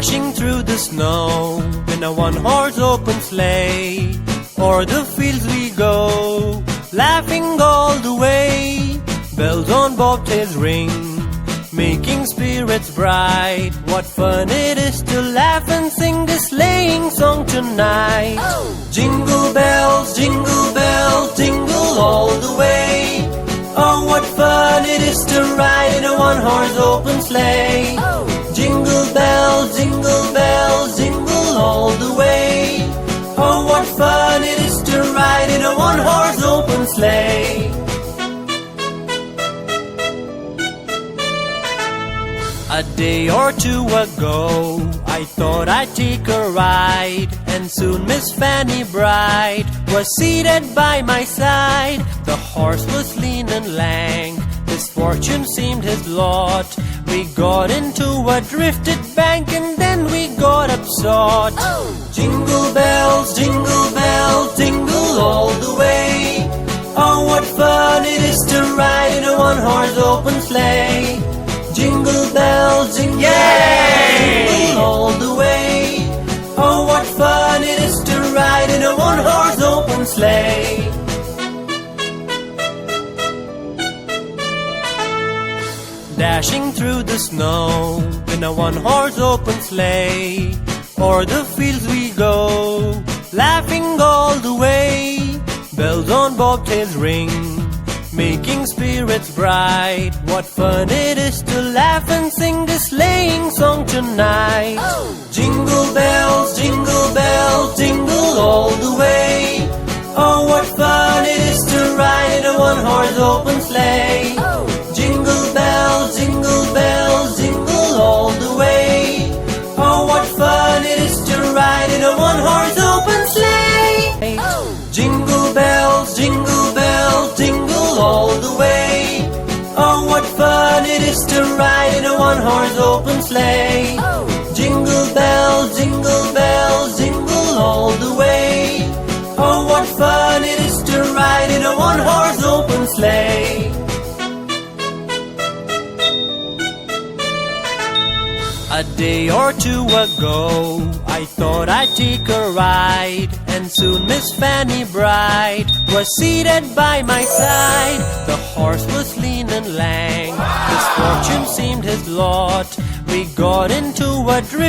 Dashing through the snow in a one-horse open sleigh. O'er the fields we go, laughing all the way. Bells on bobtails ring, making spirits bright. What fun it is to laugh and sing this sleighing song tonight. Jingle bells, jingle all the way. Oh, what fun it is to ride in a one-horse open sleigh. Jingle bells, jingle all the way. Oh, what fun it is to ride in a one-horse open sleigh. A day or two ago, I thought I'd take a ride, and soon Miss Fanny Bright was seated by my side. The horse was lean and lank, misfortune seemed his lot. We got into a drifted bank and then we got upsot. Jingle bells, jingle all the way. Oh, what fun it is to ride in a one-horse open sleigh. Jingle bells, jingle all the way. Oh, what fun it is to ride in a one-horse open sleigh. Dashing through the snow in a one-horse open sleigh. O'er the fields we go, laughing all the way. Bells on bobtails ring, making spirits bright. What fun it is to laugh and sing this sleighing song tonight. Jingle bells, jingle all the way. Oh, what fun it is to ride in a one-horse open sleigh. Jingle bells, jingle all the way. Oh, what fun it is to ride in a one-horse open sleigh. Jingle bells, jingle all the way. Oh, what fun it is to ride in a one-horse open sleigh. Jingle bells, jingle all the way. Oh, what fun it is to ride in a one-horse open sleigh. A day or two ago, I thought I'd take a ride, and soon Miss Fanny Bright was seated by my side. The horse was lean and lank, misfortune seemed his lot. We got into a drift